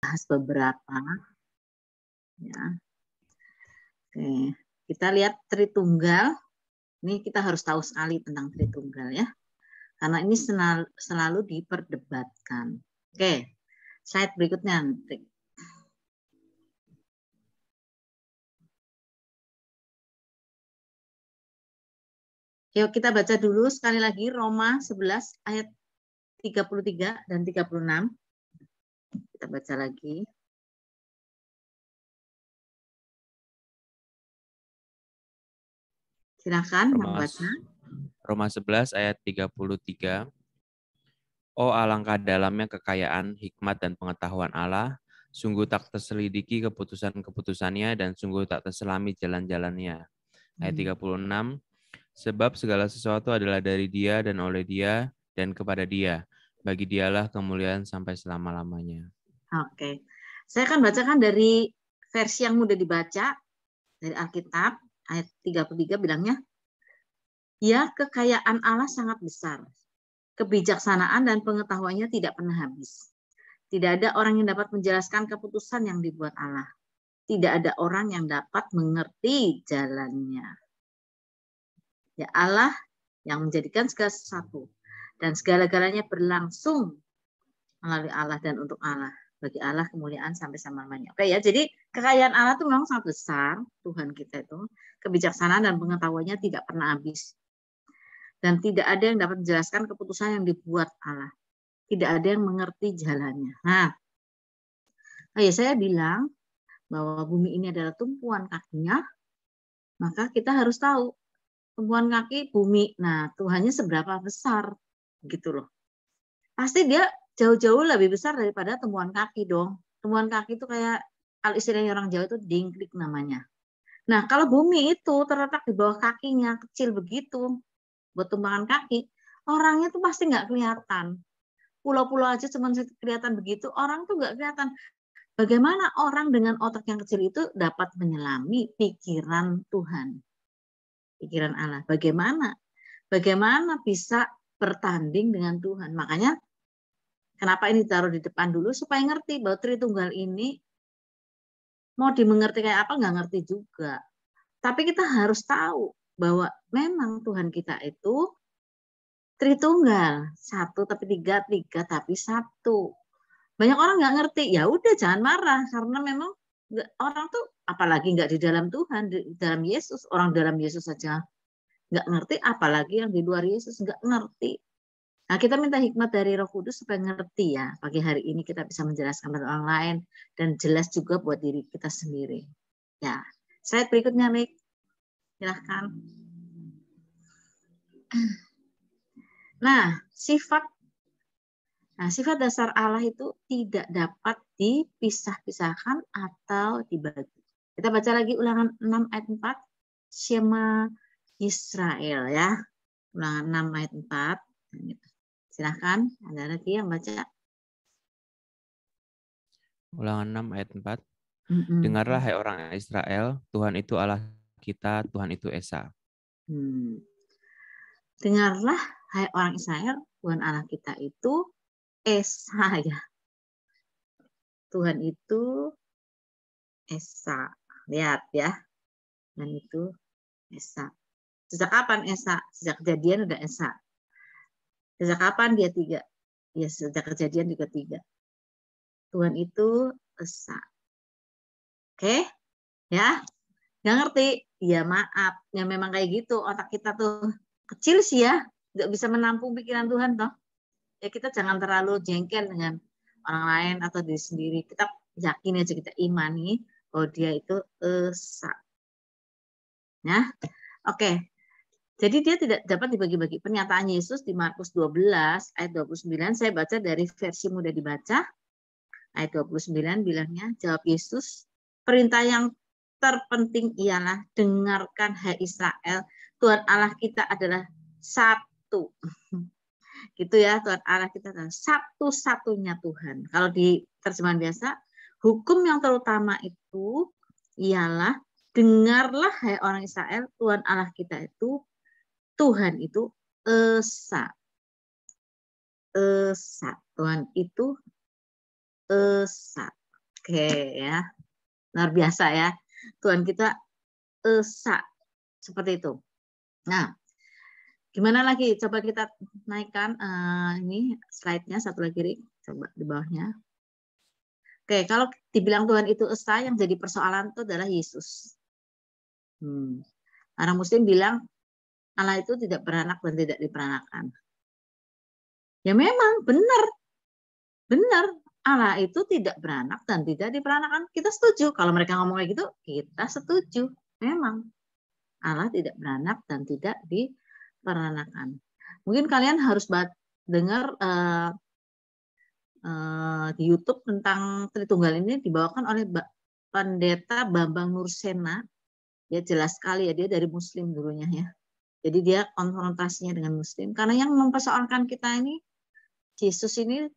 bahas beberapa. Ya. Oke, kita lihat Tritunggal. Ini kita harus tahu sekali tentang Tritunggal ya. Karena ini selalu diperdebatkan. Oke, slide berikutnya. Yuk kita baca dulu sekali lagi Roma 11 ayat 33 dan 36. Kita baca lagi. Silakan membaca. Roma 11 ayat 33. Oh alangkah dalamnya kekayaan, hikmat dan pengetahuan Allah, sungguh tak terselidiki keputusan-keputusannya dan sungguh tak terselami jalan-jalannya. Ayat 36. Sebab segala sesuatu adalah dari Dia dan oleh Dia dan kepada Dia. Bagi Dialah kemuliaan sampai selama-lamanya. Oke. Saya akan bacakan dari versi yang mudah dibaca dari Alkitab ayat 33 bilangnya, ya kekayaan Allah sangat besar. Kebijaksanaan dan pengetahuannya tidak pernah habis. Tidak ada orang yang dapat menjelaskan keputusan yang dibuat Allah. Tidak ada orang yang dapat mengerti jalannya. Ya Allah yang menjadikan segala sesuatu. Dan segala-galanya berlangsung melalui Allah dan untuk Allah. Bagi Allah kemuliaan sampai selama-lamanya. Oke ya, jadi kekayaan Allah itu memang sangat besar, Tuhan kita itu. Kebijaksanaan dan pengetahuannya tidak pernah habis. Dan tidak ada yang dapat menjelaskan keputusan yang dibuat Allah. Tidak ada yang mengerti jalannya. Nah, ya saya bilang bahwa bumi ini adalah tumpuan kakinya, maka kita harus tahu tumpuan kaki bumi. Nah, Tuhannya seberapa besar gitu loh. Pasti dia jauh-jauh lebih besar daripada tumpuan kaki dong. Tumpuan kaki itu kayak kalau istilahnya orang Jawa itu dingklik namanya. Nah, kalau bumi itu terletak di bawah kakinya, kecil begitu, buat tumpangan kaki, orangnya tuh pasti nggak kelihatan. Pulau-pulau aja cuma kelihatan begitu, orang tuh nggak kelihatan. Bagaimana orang dengan otak yang kecil itu dapat menyelami pikiran Tuhan, pikiran Allah? Bagaimana? Bagaimana bisa bertanding dengan Tuhan? Makanya kenapa ini taruh di depan dulu supaya ngerti bahwa Tritunggal ini mau dimengerti kayak apa nggak ngerti juga. Tapi kita harus tahu bahwa memang Tuhan kita itu Tritunggal, satu tapi tiga, tiga tapi satu. Banyak orang nggak ngerti, ya udah jangan marah karena memang orang tuh apalagi nggak di dalam Tuhan, di dalam Yesus, orang dalam Yesus saja nggak ngerti, apalagi yang di luar Yesus nggak ngerti. Nah kita minta hikmat dari Roh Kudus supaya ngerti ya. Pagi hari ini kita bisa menjelaskan pada orang lain dan jelas juga buat diri kita sendiri. Ya, slide berikutnya, Nick. Silahkan. Nah, sifat dasar Allah itu tidak dapat dipisah-pisahkan atau dibagi. Kita baca lagi Ulangan 6 ayat 4. Shema Israel ya. Ulangan 6 ayat 4. Silahkan, ada lagi yang baca. Ulangan 6 ayat 4. Dengarlah hai orang Israel, Tuhan itu Allah kita, Tuhan itu Esa. Dengarlah hai orang Israel, Tuhan Allah kita itu Esa ya. Tuhan itu Esa. Lihat ya. Dan itu Esa. Sejak kapan Esa? Sejak Kejadian udah Esa. Sejak kapan dia tiga? Ya sejak Kejadian juga tiga. Tuhan itu Esa. Oke? Ya? Nggak ngerti? Ya maaf. Ya memang kayak gitu. Otak kita tuh kecil sih ya. Nggak bisa menampung pikiran Tuhan toh. Ya kita jangan terlalu jengkel dengan orang lain atau diri sendiri. Kita yakin aja, kita imani bahwa dia itu Esa. Ya? Oke. Jadi dia tidak dapat dibagi-bagi. Pernyataan Yesus di Markus 12 ayat 29, saya baca dari versi mudah dibaca. Ayat 29 bilangnya, jawab Yesus, perintah yang terpenting ialah dengarkan hai Israel, Tuhan Allah kita adalah satu. Gitu ya, Tuhan Allah kita adalah satu-satunya Tuhan. Kalau di terjemahan biasa, hukum yang terutama itu ialah dengarlah hai orang Israel, Tuhan Allah kita itu, Tuhan itu Esa. Esa. Tuhan itu Esa. Oke ya, luar biasa ya. Tuhan kita esa seperti itu. Nah, gimana lagi? Coba kita naikkan ini slide-nya satu lagi, Rik. Coba di bawahnya. Oke, kalau dibilang Tuhan itu esa, yang jadi persoalan itu adalah Yesus. Orang Muslim bilang Allah itu tidak beranak dan tidak diperanakan. Ya memang benar. Allah itu tidak beranak dan tidak diperanakan. Kita setuju. Kalau mereka ngomong kayak gitu, kita setuju. Memang Allah tidak beranak dan tidak diperanakan. Mungkin kalian harus dengar di YouTube tentang Tritunggal ini dibawakan oleh Pendeta Bambang Nursena. Ya jelas sekali ya, dia dari Muslim dulunya ya. Jadi dia konfrontasinya dengan Muslim. Karena yang mempersoalkan kita ini, Yesus ini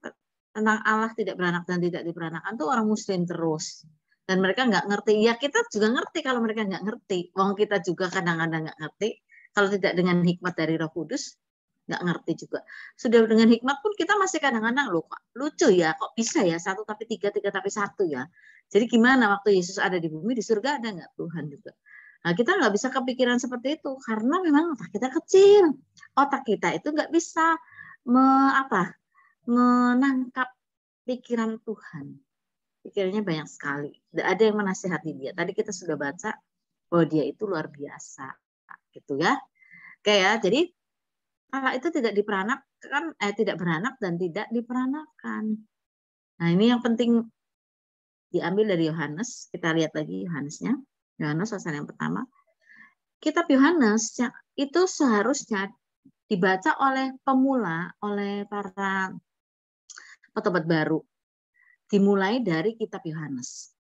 tentang Allah tidak beranak dan tidak diperanakan tuh orang Muslim terus. Dan mereka nggak ngerti. Ya kita juga ngerti kalau mereka nggak ngerti. Wong kita juga kadang-kadang nggak ngerti. Kalau tidak dengan hikmat dari Roh Kudus, nggak ngerti juga. Sudah dengan hikmat pun kita masih kadang-kadang loh, kok lucu ya, kok bisa ya satu tapi tiga, tiga tapi satu ya. Jadi gimana waktu Yesus ada di bumi, di surga ada nggak Tuhan juga? Nah, kita nggak bisa kepikiran seperti itu karena memang otak kita kecil. Otak kita itu nggak bisa menangkap pikiran Tuhan. Pikirannya banyak sekali. Tidak ada yang menasihati dia. Tadi kita sudah baca bahwa dia itu luar biasa, gitu ya. Oke ya, jadi Allah itu tidak tidak beranak dan tidak diperanakan. Nah, ini yang penting diambil dari Yohanes. Kita lihat lagi Yohanesnya. Yohanes pasal yang pertama. Kitab Yohanes itu seharusnya dibaca oleh pemula, oleh para petobat baru. Dimulai dari kitab Yohanes.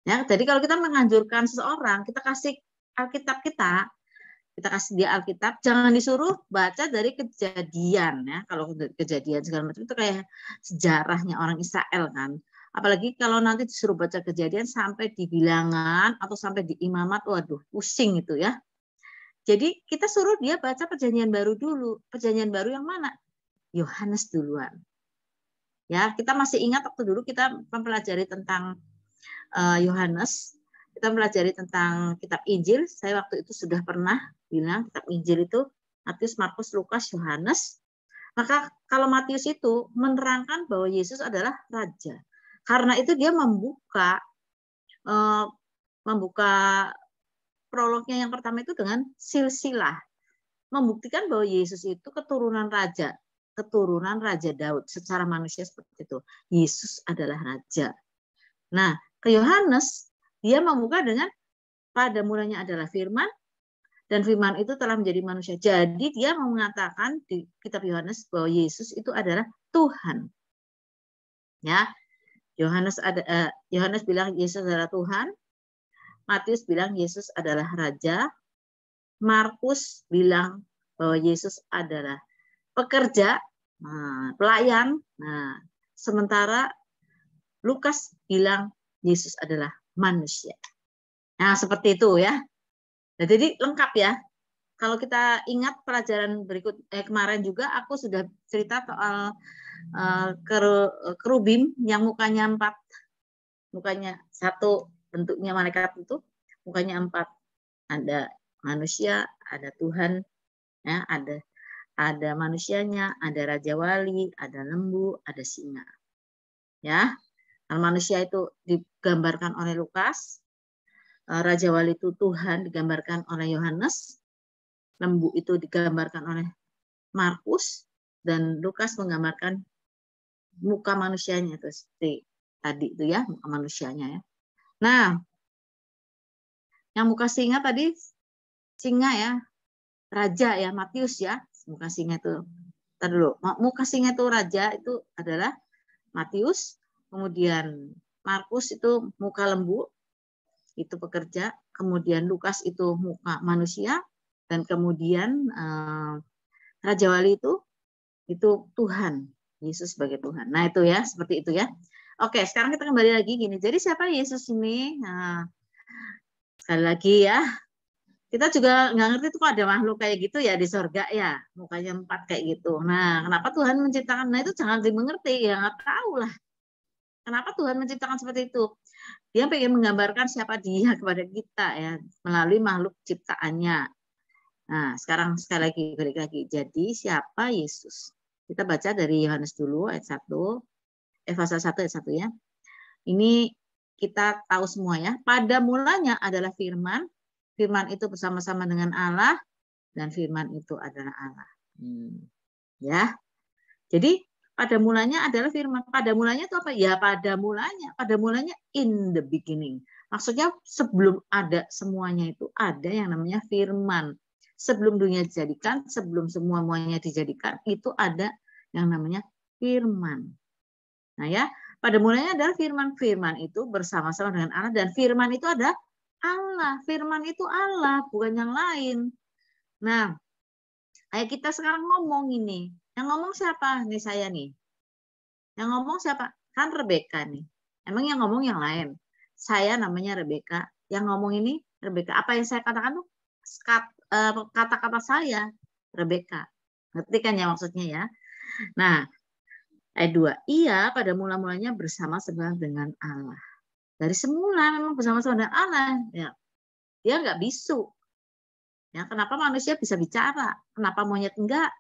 Ya, jadi kalau kita menganjurkan seseorang, kita kasih Alkitab kita kasih dia Alkitab, jangan disuruh baca dari Kejadian ya. Kalau Kejadian segala macam itu kayak sejarahnya orang Israel kan. Apalagi kalau nanti disuruh baca Kejadian sampai di Bilangan atau sampai di Imamat, waduh, pusing itu ya. Jadi kita suruh dia baca Perjanjian Baru dulu. Perjanjian Baru yang mana? Yohanes duluan. Ya, kita masih ingat waktu dulu kita mempelajari tentang Yohanes, kita mempelajari tentang kitab Injil. Saya waktu itu sudah pernah bilang kitab Injil itu Matius, Markus, Lukas, Yohanes. Maka kalau Matius itu menerangkan bahwa Yesus adalah raja. Karena itu dia membuka prolognya yang pertama itu dengan silsilah. Membuktikan bahwa Yesus itu keturunan Raja Daud secara manusia seperti itu. Yesus adalah raja. Nah, ke Yohanes dia membuka dengan pada mulanya adalah firman dan firman itu telah menjadi manusia. Jadi dia mengatakan di kitab Yohanes bahwa Yesus itu adalah Tuhan. Ya. Yohanes bilang Yesus adalah Tuhan. Matius bilang Yesus adalah raja. Markus bilang bahwa Yesus adalah pekerja, pelayan. Nah, sementara Lukas bilang Yesus adalah manusia. Nah, seperti itu ya. Nah, jadi lengkap ya. Kalau kita ingat pelajaran kemarin juga aku sudah cerita soal kerubim yang mukanya 4. Mukanya 1 bentuknya malaikat itu, mukanya 4. Ada manusia, ada Tuhan, ya, ada manusianya, ada raja wali, ada lembu, ada singa. Ya. Nah, manusia itu digambarkan oleh Lukas, raja wali itu Tuhan digambarkan oleh Yohanes, lembu itu digambarkan oleh Markus, dan Lukas menggambarkan muka manusianya itu seperti tadi itu ya, muka manusianya ya. Nah, yang muka singa tadi singa ya, raja ya, Matius ya, muka singa itu. Tadi dulu, muka singa itu raja itu adalah Matius, kemudian Markus itu muka lembu, itu pekerja, kemudian Lukas itu muka manusia, dan kemudian Raja Wali itu Tuhan, Yesus sebagai Tuhan. Nah itu ya, seperti itu ya. Oke, sekarang kita kembali lagi gini. Jadi siapa Yesus ini? Nah, sekali lagi ya, kita juga nggak ngerti tuh kok ada makhluk kayak gitu ya di surga ya, mukanya 4 kayak gitu. Nah, kenapa Tuhan menciptakan? Nah itu jangan dimengerti ya, nggak tahu lah. Kenapa Tuhan menciptakan seperti itu? Dia pengen menggambarkan siapa dia kepada kita ya melalui makhluk ciptaannya. Nah, sekarang sekali lagi balik lagi. Jadi siapa Yesus? Kita baca dari Yohanes dulu ayat 1, pasal 1 ayat 1 ya. Ini kita tahu semua ya. Pada mulanya adalah firman. Firman itu bersama-sama dengan Allah dan firman itu adalah Allah. Ya. Jadi pada mulanya adalah firman. Pada mulanya itu apa? Ya pada mulanya. Pada mulanya in the beginning. Maksudnya sebelum ada semuanya itu ada yang namanya firman. Sebelum dunia dijadikan, sebelum semuanya dijadikan, itu ada yang namanya firman. Nah ya, pada mulanya adalah firman. Firman itu bersama-sama dengan Allah dan firman itu ada Allah. Firman itu Allah, bukan yang lain. Nah, kayak kita sekarang ngomong ini. Yang ngomong siapa? Nih saya nih. Yang ngomong siapa? Kan Rebecca nih. Emang yang ngomong yang lain. Saya namanya Rebecca. Yang ngomong ini Rebecca. Apa yang saya katakan tuh kata-kata saya Rebecca. Ngerti kan ya maksudnya ya? Nah, ayat 2. Ia pada mula-mulanya bersama-sama dengan Allah. Dari semula memang bersama-sama dengan Allah. Ya. Dia nggak bisu. Ya, kenapa manusia bisa bicara? Kenapa monyet enggak?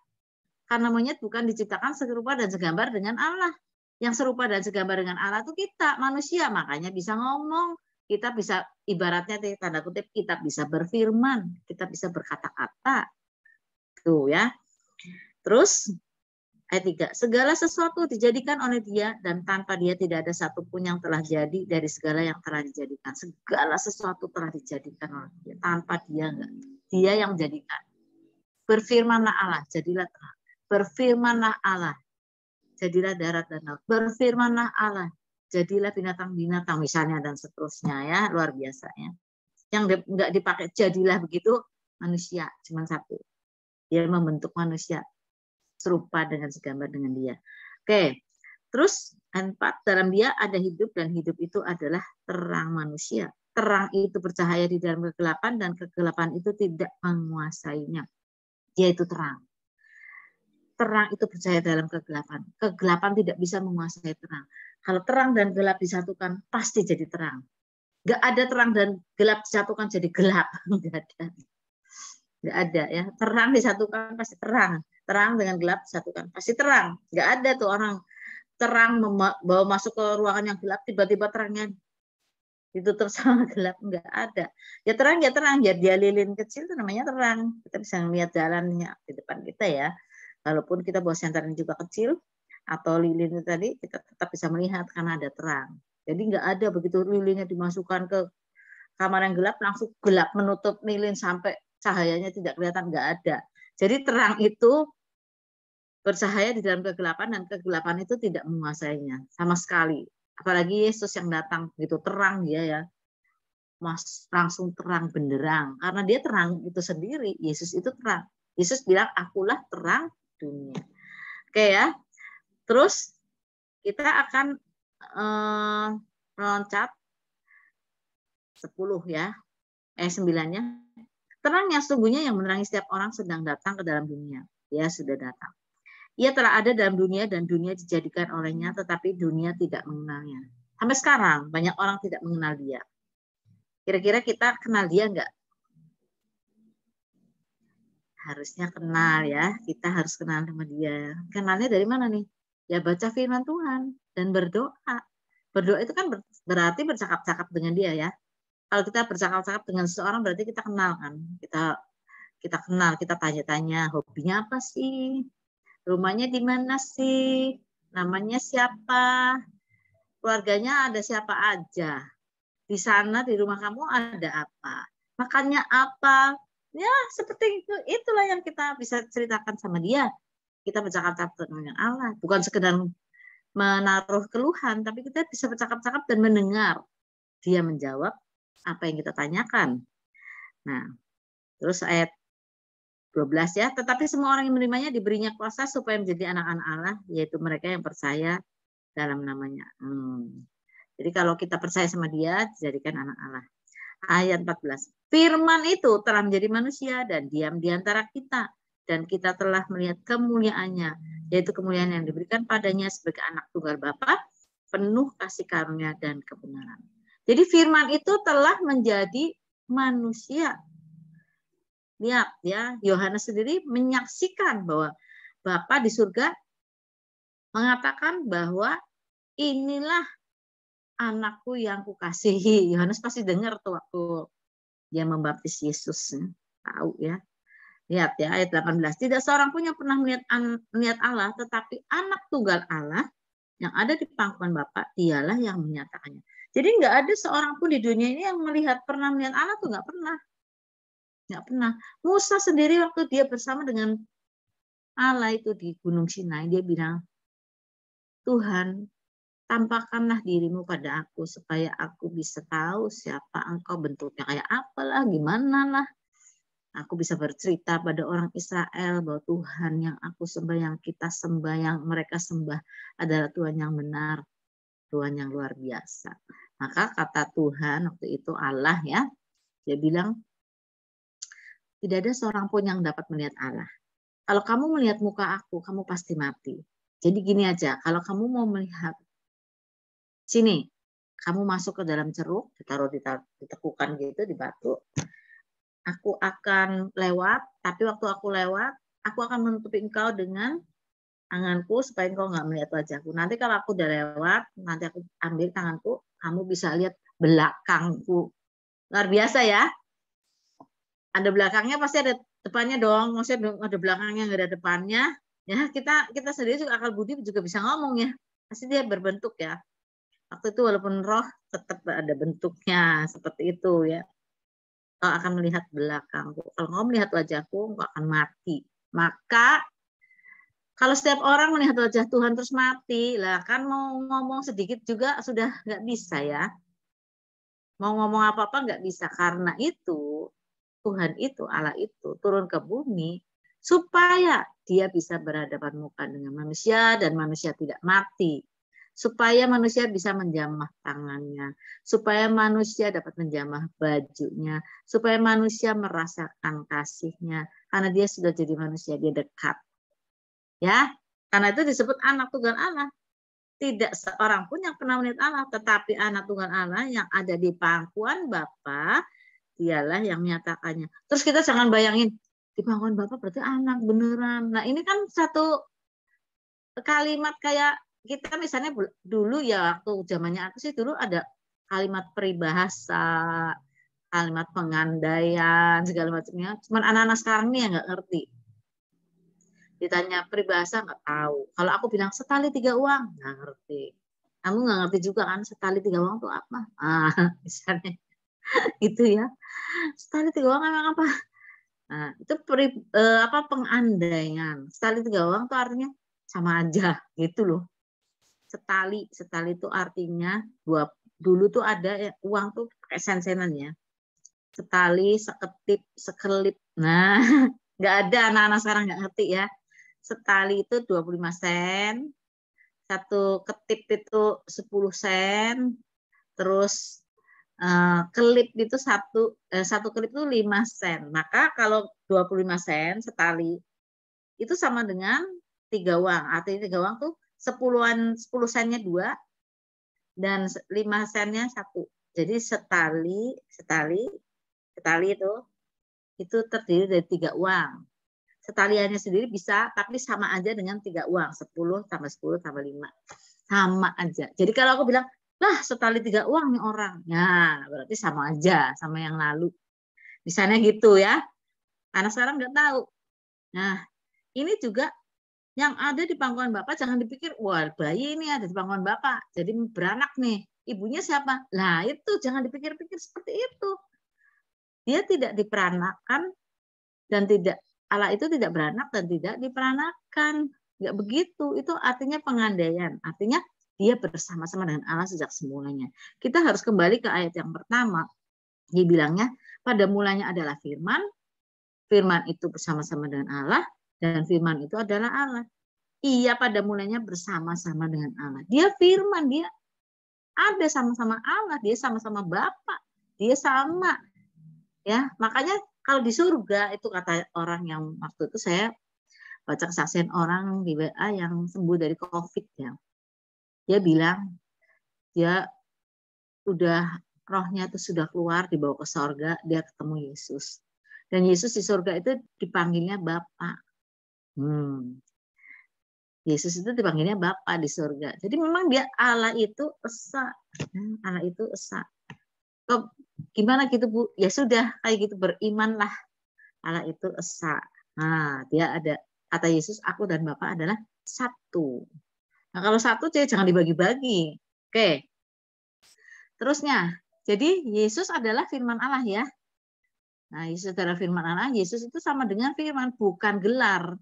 Karena monyet bukan diciptakan serupa dan segambar dengan Allah. Yang serupa dan segambar dengan Allah itu kita, manusia. Makanya bisa ngomong. Kita bisa, ibaratnya tanda kutip, kita bisa berfirman. Kita bisa berkata-kata. Tuh ya. Terus, ayat 3. Segala sesuatu dijadikan oleh dia dan tanpa dia tidak ada satupun yang telah jadi dari segala yang telah dijadikan. Segala sesuatu telah dijadikan oleh dia. Tanpa dia enggak. Dia yang menjadikan. Berfirmanlah Allah, jadilah terang. Berfirmanlah Allah, jadilah darat dan laut. Berfirmanlah Allah, jadilah binatang-binatang misalnya dan seterusnya ya, luar biasa ya. Yang enggak dipakai jadilah begitu manusia, cuma satu. Dia membentuk manusia serupa dengan segambar dengan dia. Oke. Terus 4, dalam dia ada hidup dan hidup itu adalah terang manusia. Terang itu bercahaya di dalam kegelapan dan kegelapan itu tidak menguasainya. Dia itu terang. Terang itu bercahaya dalam kegelapan. Kegelapan tidak bisa menguasai terang. Kalau terang dan gelap disatukan, pasti jadi terang. Nggak ada terang dan gelap disatukan jadi gelap. Nggak ada. Nggak ada ya. Terang disatukan pasti terang. Terang dengan gelap disatukan pasti terang. Nggak ada tuh orang terang bawa masuk ke ruangan yang gelap, tiba-tiba terangnya ditutup sama gelap. Nggak ada. Ya terang, ya dia lilin kecil itu namanya terang. Kita bisa melihat jalannya di depan kita ya. Walaupun kita bawa senternya juga kecil atau lilin itu tadi, kita tetap bisa melihat karena ada terang. Jadi nggak ada begitu lilinnya dimasukkan ke kamar yang gelap, langsung gelap menutup lilin sampai cahayanya tidak kelihatan, nggak ada. Jadi terang itu bercahaya di dalam kegelapan dan kegelapan itu tidak menguasainya sama sekali. Apalagi Yesus yang datang begitu terang dia ya, langsung terang benderang karena dia terang itu sendiri. Yesus itu terang. Yesus bilang akulah terang dunia. Oke ya. Terus kita akan meloncat 10 ya. 9-nya. Terang yang sesungguhnya yang menerangi setiap orang sedang datang ke dalam dunia. Ya sudah datang. Ia telah ada dalam dunia dan dunia dijadikan olehnya tetapi dunia tidak mengenalnya. Sampai sekarang banyak orang tidak mengenal dia. Kira-kira kita kenal dia enggak? Harusnya kenal ya, kita harus kenal sama dia. Kenalnya dari mana nih? Ya baca firman Tuhan dan berdoa. Berdoa itu kan berarti bercakap-cakap dengan dia ya. Kalau kita bercakap-cakap dengan seseorang berarti kita kenal kan. Kita kenal, kita tanya-tanya hobinya apa sih? Rumahnya di mana sih? Namanya siapa? Keluarganya ada siapa aja? Di sana di rumah kamu ada apa? Makannya apa? Ya, seperti itu. Itulah yang kita bisa ceritakan sama dia. Kita bercakap-cakap dengan Allah. Bukan sekedar menaruh keluhan, tapi kita bisa bercakap-cakap dan mendengar. Dia menjawab apa yang kita tanyakan. Nah, terus ayat 12 ya. Tetapi semua orang yang menerimanya diberinya kuasa supaya menjadi anak-anak Allah, yaitu mereka yang percaya dalam namanya. Jadi kalau kita percaya sama dia, dijadikan anak Allah. Ayat 14. Firman itu telah menjadi manusia dan diam di antara kita. Dan kita telah melihat kemuliaannya, yaitu kemuliaan yang diberikan padanya sebagai anak tunggal Bapa penuh kasih karunia dan kebenaran. Jadi firman itu telah menjadi manusia. Lihat ya, Yohanes sendiri menyaksikan bahwa Bapa di surga mengatakan bahwa inilah anakku yang kukasihi. Yohanes pasti dengar tuh waktu dia membaptis Yesus. Tahu ya. Lihat ya ayat 18. Tidak seorang pun yang pernah melihat Allah, tetapi anak tunggal Allah yang ada di pangkuan Bapa, dialah yang menyatakannya. Jadi nggak ada seorang pun di dunia ini yang pernah melihat Allah tuh nggak pernah. Nggak pernah. Musa sendiri waktu dia bersama dengan Allah itu di Gunung Sinai, dia bilang, Tuhan, tampakkanlah dirimu pada aku supaya aku bisa tahu siapa engkau, bentuknya kayak apalah, gimana lah. Aku bisa bercerita pada orang Israel bahwa Tuhan yang aku sembah, yang kita sembah, yang mereka sembah adalah Tuhan yang benar, Tuhan yang luar biasa. Maka kata Tuhan waktu itu Allah ya, dia bilang, tidak ada seorang pun yang dapat melihat Allah. Kalau kamu melihat muka aku, kamu pasti mati. Jadi gini aja, kalau kamu mau melihat, sini, kamu masuk ke dalam ceruk, ditaruh ditekukan gitu di batu. Aku akan lewat, tapi waktu aku lewat, aku akan menutupi engkau dengan tanganku supaya engkau nggak melihat wajahku. Nanti kalau aku udah lewat, nanti aku ambil tanganku, kamu bisa lihat belakangku. Luar biasa ya. Ada belakangnya pasti ada depannya dong. Maksudnya ada belakangnya nggak ada depannya. Ya kita sendiri juga akal budi juga bisa ngomong ya. Pasti dia berbentuk ya. Waktu itu walaupun roh tetap ada bentuknya seperti itu ya. Kau akan melihat belakangku. Kalau kau melihat wajahku, kau akan mati. Maka kalau setiap orang melihat wajah Tuhan terus mati, lah kan mau ngomong sedikit juga sudah nggak bisa ya. Mau ngomong apa-apa nggak bisa. Karena itu Tuhan itu, Allah itu turun ke bumi supaya dia bisa berhadapan muka dengan manusia dan manusia tidak mati. Supaya manusia bisa menjamah tangannya, supaya manusia dapat menjamah bajunya, supaya manusia merasakan kasihnya, karena dia sudah jadi manusia, dia dekat. Ya, karena itu disebut anak tunggal Allah. Tidak seorang pun yang pernah melihat Allah, tetapi anak tunggal Allah yang ada di pangkuan Bapa, dialah yang menyatakannya. Terus kita jangan bayangin, di pangkuan Bapa berarti anak beneran. Nah ini kan satu kalimat kayak kita misalnya dulu ya waktu zamannya aku sih dulu ada kalimat peribahasa, kalimat pengandaian segala macamnya. Cuman anak-anak sekarang nih yang nggak ngerti. Ditanya peribahasa nggak tahu. Kalau aku bilang setali 3 uang nggak ngerti. Kamu nggak ngerti juga kan setali 3 uang itu apa? Misalnya itu ya. Setali 3 uang emang apa? Nah, itu pengandaian. Setali 3 uang itu artinya sama aja gitu loh. Setali itu artinya dulu tuh ada ya, uang tuh pakai sen-senan ya. Setali, seketip, sekelip. Nah, nggak ada anak-anak sekarang nggak ngerti ya. Setali itu 25 sen, satu ketip itu 10 sen, terus kelip itu satu kelip itu 5 sen. Maka kalau 25 sen setali itu sama dengan 3 uang. Artinya 3 uang tuh 10 sennya 2 dan 5 sennya 1. Jadi setali itu terdiri dari 3 uang. Setaliannya sendiri bisa, tapi sama aja dengan 3 uang. 10 tambah 10 tambah 5. Sama aja. Jadi kalau aku bilang, lah setali 3 uang nih orang. Nah, berarti sama aja sama yang lalu. Misalnya gitu ya. Karena sekarang nggak tahu. Nah, ini juga yang ada di pangkuan Bapak jangan dipikir, wah bayi ini ada di pangkuan Bapak. Jadi beranak nih. Ibunya siapa? Lah itu jangan dipikir-pikir seperti itu. Dia tidak diperanakan dan tidak Allah itu tidak beranak dan tidak diperanakan. Nggak begitu. Itu artinya pengandaian. Artinya dia bersama-sama dengan Allah sejak semulanya. Kita harus kembali ke ayat yang pertama. Dia bilangnya, pada mulanya adalah firman. Firman itu bersama-sama dengan Allah. Dan firman itu adalah Allah. Ia pada mulanya bersama-sama dengan Allah. Dia firman. Dia ada sama-sama Allah. Dia sama-sama Bapa. Dia sama. Ya, makanya kalau di surga itu kata orang yang waktu itu saya baca kesaksian orang di WA yang sembuh dari COVID ya. Dia bilang dia udah rohnya itu sudah keluar, dibawa ke sorga, dia ketemu Yesus. Dan Yesus di sorga itu dipanggilnya Bapa. Yesus itu dipanggilnya Bapa di sorga. Jadi memang dia Allah itu esa. Allah itu esa. Kok gimana gitu Bu? Ya sudah, kayak gitu, berimanlah. Allah itu esa. Nah, dia ada, kata Yesus, aku dan Bapa adalah satu. Nah, kalau satu jangan dibagi-bagi. Oke. Terusnya, jadi Yesus adalah firman Allah ya. Nah, Yesus adalah firman Allah. Yesus itu sama dengan firman, bukan gelar.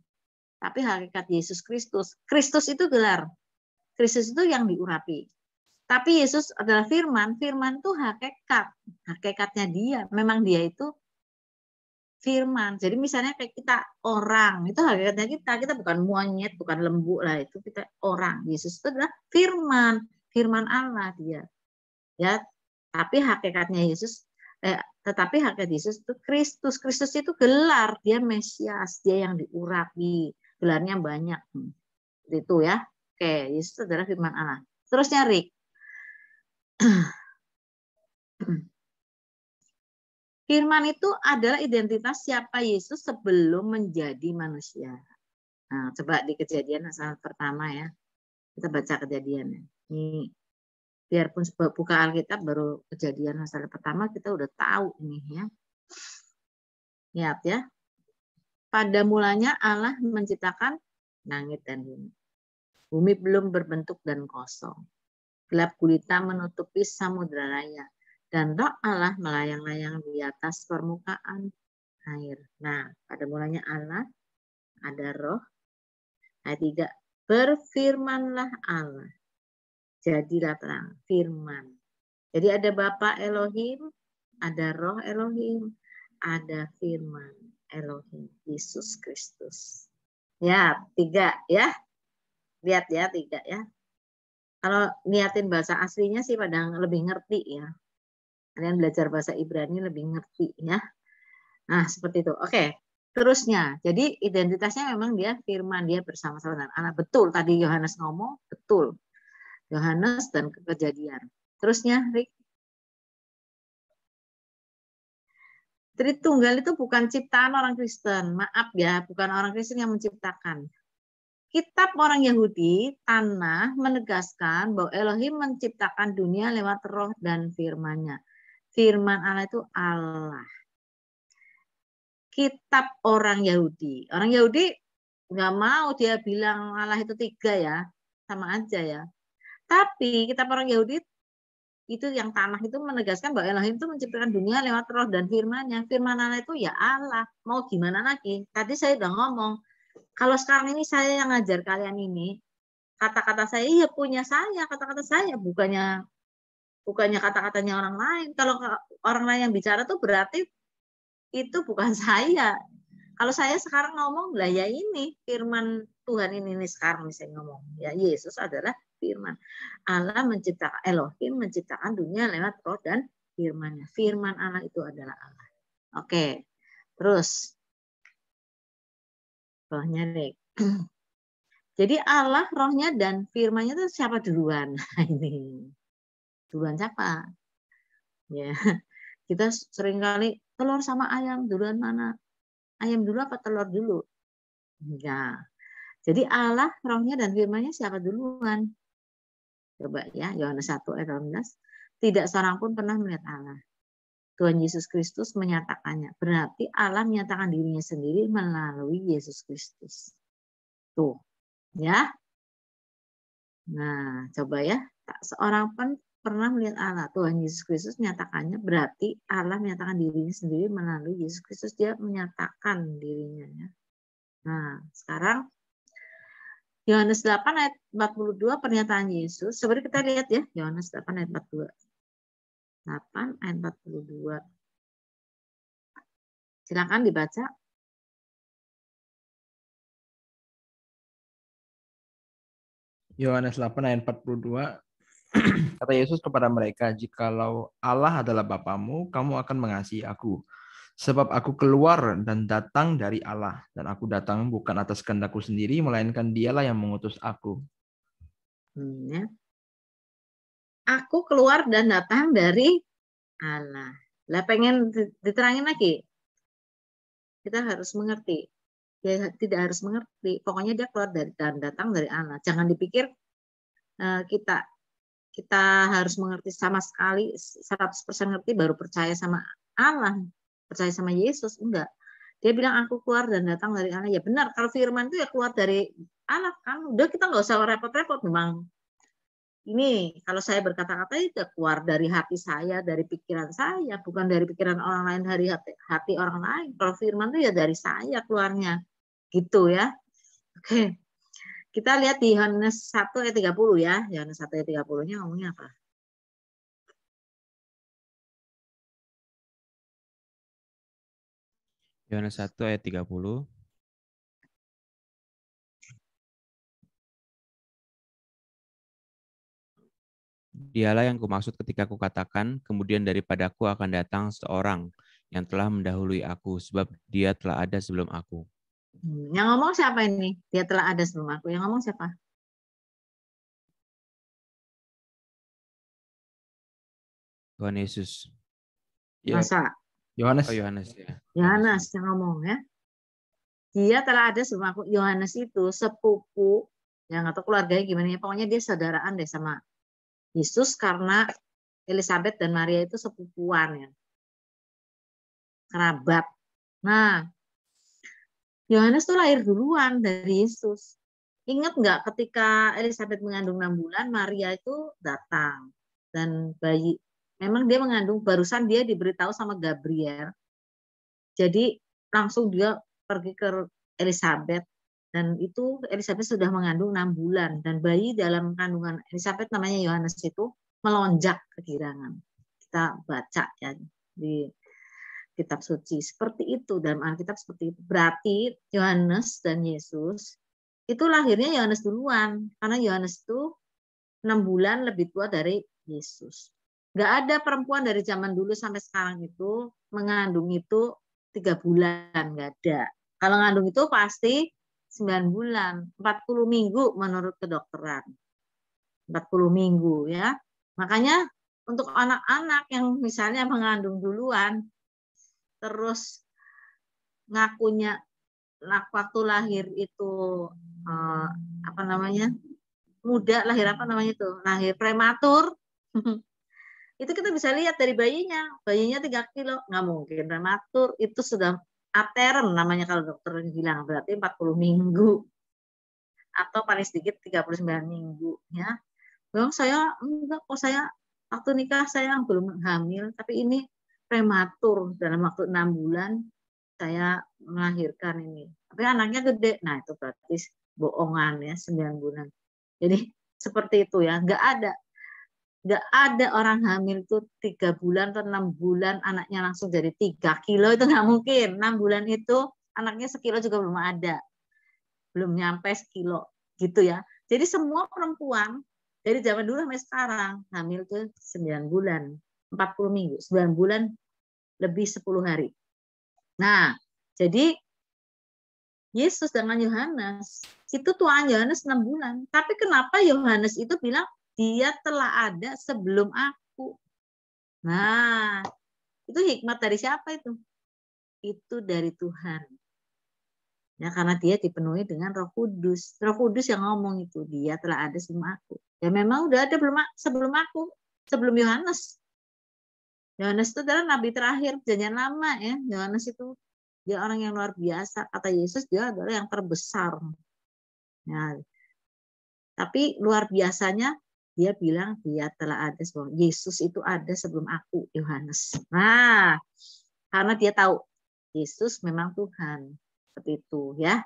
Tapi hakikat Yesus Kristus. Kristus itu gelar. Kristus itu yang diurapi. Tapi Yesus adalah firman. Firman itu hakikat. Hakikatnya dia. Memang dia itu firman. Jadi misalnya kayak kita orang. Itu hakikatnya kita. Kita bukan monyet, bukan lembu lah. Itu kita orang. Yesus itu adalah firman. Firman Allah dia. Ya, tapi hakikatnya Yesus, tetapi hakikat Yesus itu Kristus. Kristus itu gelar, dia Mesias, dia yang diurapi, gelarnya banyak. Itu ya. Oke, Yesus adalah firman Allah. Terusnya Rick. Firman itu adalah identitas siapa Yesus sebelum menjadi manusia. Nah, coba di Kejadian pasal pertama ya. Kita baca Kejadiannya. Ini biarpun buka Alkitab baru Kejadian pasal pertama kita udah tahu ini ya. Lihat ya. Pada mulanya Allah menciptakan langit dan bumi. Bumi belum berbentuk dan kosong. Gelap gulita menutupi samudera raya. Dan roh Allah melayang-layang di atas permukaan air. Nah, pada mulanya Allah ada roh. Ayat 3. Berfirmanlah Allah. Jadilah terang, firman. Jadi ada Bapa Elohim, ada Roh Elohim, ada firman Elohim, Yesus Kristus. Ya, 3 ya. Lihat ya, 3 ya. Kalau niatin bahasa aslinya sih pada lebih ngerti ya. Kalian belajar bahasa Ibrani lebih ngerti ya. Nah, seperti itu. Oke. Terusnya, jadi identitasnya memang dia firman, dia bersama-sama dengan Allah. Betul, tadi Yohanes ngomong, betul. Yohanes dan Kejadian. Terusnya, Rick. Tritunggal itu bukan ciptaan orang Kristen. Maaf ya, bukan orang Kristen yang menciptakan. Kitab orang Yahudi, Tanah, menegaskan bahwa Elohim menciptakan dunia lewat roh dan firman-Nya. Firman Allah itu Allah. Kitab orang Yahudi. Orang Yahudi nggak mau dia bilang Allah itu 3 ya. Sama aja ya. Tapi kitab orang Yahudi itu yang Tanah itu menegaskan bahwa Elohim itu menciptakan dunia lewat roh dan firman-Nya. Firman Allah itu ya Allah. Mau gimana lagi? Tadi saya udah ngomong. Kalau sekarang ini saya yang ngajar kalian ini, kata-kata saya ya punya saya, kata-kata saya bukannya kata-katanya orang lain. Kalau orang lain yang bicara tuh berarti itu bukan saya. Kalau saya sekarang ngomong, lah ya ini firman Tuhan ini sekarang saya ngomong. Ya Yesus adalah firman. Allah menciptakan, Elohim menciptakan dunia lewat roh dan firman-Nya. Firman Allah itu adalah Allah. Oke. Terus rohnya nih. Jadi Allah, rohnya dan firman-Nya itu siapa duluan? Ini duluan siapa? Ya, kita seringkali telur sama ayam duluan mana? Ayam dulu apa telur dulu? Ya. Jadi Allah, rohnya dan firman-Nya siapa duluan? Coba ya, Yohanes 1 ayat 18. Tidak seorang pun pernah melihat Allah. Tuhan Yesus Kristus menyatakannya. Berarti Allah menyatakan dirinya sendiri melalui Yesus Kristus. Tuh, ya. Nah, coba ya. Tak seorang pun pernah melihat Allah. Tuhan Yesus Kristus menyatakannya. Berarti Allah menyatakan dirinya sendiri melalui Yesus Kristus. Dia menyatakan dirinya. Ya. Nah, sekarang Yohanes 8 ayat 42 pernyataan Yesus. Sebenarnya kita lihat ya. Yohanes 8 ayat 42. 8 ayat 42. Silakan dibaca. Yohanes 8 ayat 42. Kata Yesus kepada mereka, jikalau Allah adalah Bapamu, kamu akan mengasihi aku. Sebab aku keluar dan datang dari Allah. Dan aku datang bukan atas kehendakku sendiri, melainkan dialah yang mengutus aku. Ya. aku keluar dan datang dari Allah. Lah pengen diterangin lagi, kita harus mengerti. Dia tidak harus mengerti. Pokoknya dia keluar dari dan datang dari Allah. Jangan dipikir kita harus mengerti sama sekali 100% ngerti baru percaya sama Allah, percaya sama Yesus. Enggak. Dia bilang aku keluar dan datang dari Allah. Ya benar, kalau firman itu ya keluar dari Allah kan. Udah kita nggak usah repot-repot memang. Ini kalau saya berkata-kata itu keluar dari hati saya, dari pikiran saya, bukan dari pikiran orang lain, dari hati orang lain. Kalau firman itu ya dari saya keluarnya. Gitu ya. Oke. Kita lihat di Yohanes 1 ayat 30 ya. Yohanes 1 ayat 30-nya ngomongnya apa? Yohanes 1 ayat 30. Dialah yang kumaksud ketika kukatakan, kemudian daripadaku akan datang seorang yang telah mendahului aku, sebab dia telah ada sebelum aku. Yang ngomong siapa ini? Dia telah ada sebelum aku. Yang ngomong siapa? Tuhan Yesus. Ya, Masa? Yohanes. Oh, Yohanes ya. Yohanes yang ngomong ya. Dia telah ada sebelum aku. Yohanes itu sepupu, yang atau keluarganya gimana ya. Pokoknya dia saudaraan deh sama Yesus karena Elizabeth dan Maria itu sepupuan ya. Kerabat. Nah, Yohanes tuh lahir duluan dari Yesus. Ingat nggak ketika Elizabeth mengandung 6 bulan, Maria itu datang. Dan bayi, memang dia mengandung, barusan dia diberitahu sama Gabriel. Jadi langsung dia pergi ke Elizabeth. Dan itu Elizabeth sudah mengandung 6 bulan. Dan bayi dalam kandungan Elizabeth namanya Yohanes itu melonjak kegirangan. Kita baca ya di kitab suci. Seperti itu, dalam Alkitab seperti itu. Berarti Yohanes dan Yesus itu lahirnya Yohanes duluan. Karena Yohanes itu 6 bulan lebih tua dari Yesus. Nggak ada perempuan dari zaman dulu sampai sekarang itu mengandung itu 3 bulan. Nggak ada. Kalau ngandung itu pasti 9 bulan. 40 minggu menurut kedokteran. 40 minggu ya. Makanya untuk anak-anak yang misalnya mengandung duluan, terus ngakunya waktu lahir itu apa namanya muda, lahir apa namanya itu, lahir prematur. Itu kita bisa lihat dari bayinya 3 kilo, nggak mungkin prematur, itu sudah aterem namanya kalau dokter bilang, berarti 40 minggu atau paling sedikit 39 minggu ya. Bang, saya enggak kok, saya waktu nikah saya belum hamil, tapi ini prematur dalam waktu 6 bulan saya melahirkan ini. Tapi anaknya gede. Nah, itu berarti bohongan ya, 9 bulan. Jadi seperti itu ya, nggak ada orang hamil itu 3 bulan atau 6 bulan anaknya langsung jadi 3 kilo, itu nggak mungkin. 6 bulan itu anaknya sekilo juga belum ada. Belum nyampe sekilo gitu ya. Jadi semua perempuan dari zaman dulu sampai sekarang hamil tuh 9 bulan, 40 minggu, 9 bulan lebih 10 hari. Nah, jadi Yesus dengan Yohanes, itu Tuhan Yohanes 6 bulan. Tapi kenapa Yohanes itu bilang, dia telah ada sebelum aku. Nah, itu hikmat dari siapa itu? Itu dari Tuhan. Ya, karena dia dipenuhi dengan Roh Kudus. Roh Kudus yang ngomong itu, dia telah ada sebelum aku. Ya memang udah ada sebelum aku, sebelum Yohanes. Yohanes itu adalah nabi terakhir, perjanjian lama ya. Yohanes itu dia orang yang luar biasa. Kata Yesus dia adalah yang terbesar. Nah, tapi luar biasanya dia bilang dia telah ada sebelum Yesus itu ada sebelum aku, Yohanes. Nah, karena dia tahu Yesus memang Tuhan. Seperti itu ya.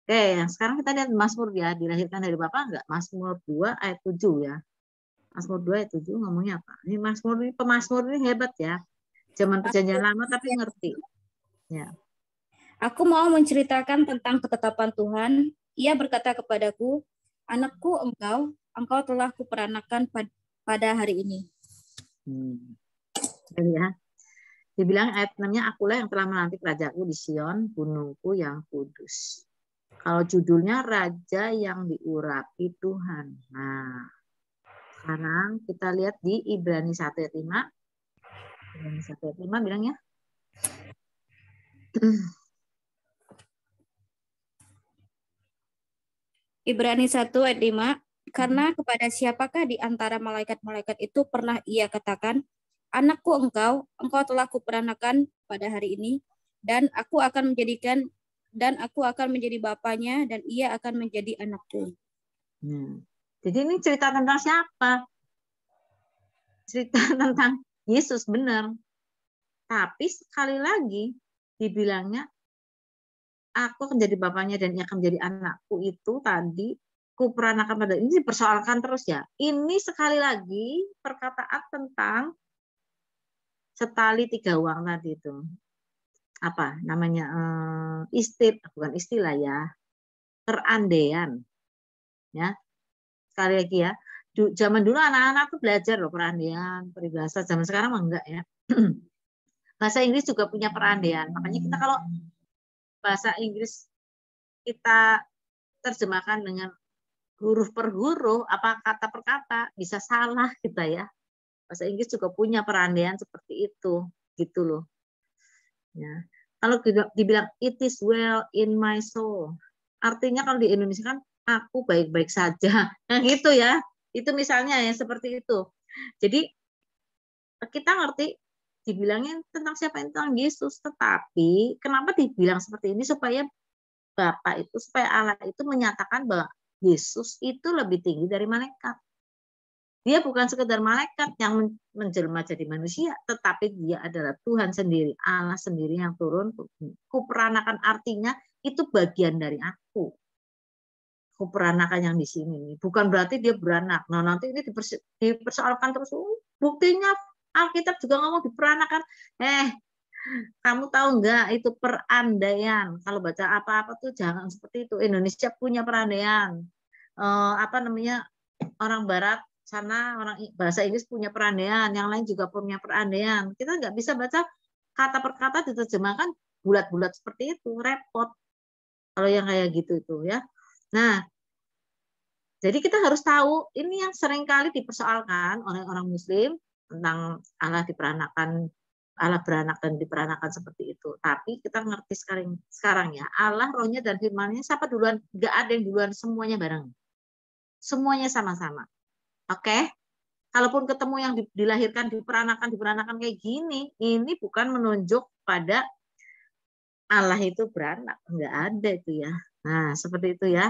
Oke, yang sekarang kita lihat Mazmur ya, dilahirkan dari Bapa enggak? Mazmur 2 ayat 7 ya. Mazmur 2 ayat 7 ngomongnya apa? Ini Mazmur ini, pemazmur ini hebat ya. Zaman perjanjian lama tapi ngerti. Ya. Aku mau menceritakan tentang ketetapan Tuhan. Ia berkata kepadaku, anakku engkau telah kuperanakan pada hari ini. Ya. Dibilang ayat 6-nya, akulah yang telah melantik rajaku di Sion, gunungku yang kudus. Kalau judulnya Raja yang diurapi Tuhan. Nah, Sekarang kita lihat di Ibrani 1 ayat 5. Ibrani 1 ayat 5 bilangnya. Ibrani 1 ayat 5. Karena kepada siapakah di antara malaikat-malaikat itu pernah ia katakan, anakku engkau telah kuperanakan pada hari ini, dan aku akan menjadi bapaknya, dan ia akan menjadi anakku. Jadi ini cerita tentang siapa? Cerita tentang Yesus, benar. Tapi sekali lagi dibilangnya, aku akan jadi bapaknya dan ia akan menjadi anakku, itu tadi kuperanakan pada ini dipersoalkan terus ya. Ini sekali lagi perkataan tentang setali 3 uang tadi itu. Apa namanya? Bukan istilah ya. Perandaian. Ya. Sekali lagi ya. Zaman dulu anak-anak tuh belajar loh perandaian, peribahasa. Zaman sekarang enggak ya. Bahasa Inggris juga punya perandaian. Makanya kita kalau bahasa Inggris kita terjemahkan dengan huruf per huruf, apa kata per kata, bisa salah kita ya. Bahasa Inggris juga punya perandaian seperti itu, gitu loh. Ya. Kalau dibilang it is well in my soul, artinya kalau di Indonesia kan aku baik-baik saja. Nah gitu ya. Itu misalnya ya seperti itu. Jadi kita ngerti dibilangin tentang siapa, tentang Yesus, tetapi kenapa dibilang seperti ini, supaya Bapa itu, supaya Allah itu menyatakan bahwa Yesus itu lebih tinggi dari malaikat. Dia bukan sekedar malaikat yang menjelma jadi manusia, tetapi dia adalah Tuhan sendiri, Allah sendiri yang turun. Kuperanakan artinya itu bagian dari aku. Kuperanakan yang di sini bukan berarti dia beranak. Nah nanti ini dipersoalkan terus. Buktinya Alkitab juga ngomong diperanakan. Kamu tahu nggak itu perandaian? Kalau baca apa-apa tuh jangan seperti itu. Indonesia punya perandaian. Apa namanya, orang Barat sana, orang bahasa Inggris punya perandaian, yang lain juga punya perandaian. Kita nggak bisa baca kata per kata diterjemahkan bulat-bulat seperti itu, repot. Kalau yang kayak gitu itu ya. Nah, jadi kita harus tahu ini yang seringkali dipersoalkan oleh orang Muslim tentang Allah diperanakan, Allah beranak dan diperanakan seperti itu. Tapi kita ngerti sekarang ya, Allah rohnya dan firman-Nya siapa duluan? Nggak ada yang duluan, semuanya bareng. Semuanya sama-sama. Oke? Kalaupun ketemu yang dilahirkan, diperanakan kayak gini, ini bukan menunjuk pada Allah itu beranak. Nggak ada itu ya. Nah, seperti itu ya.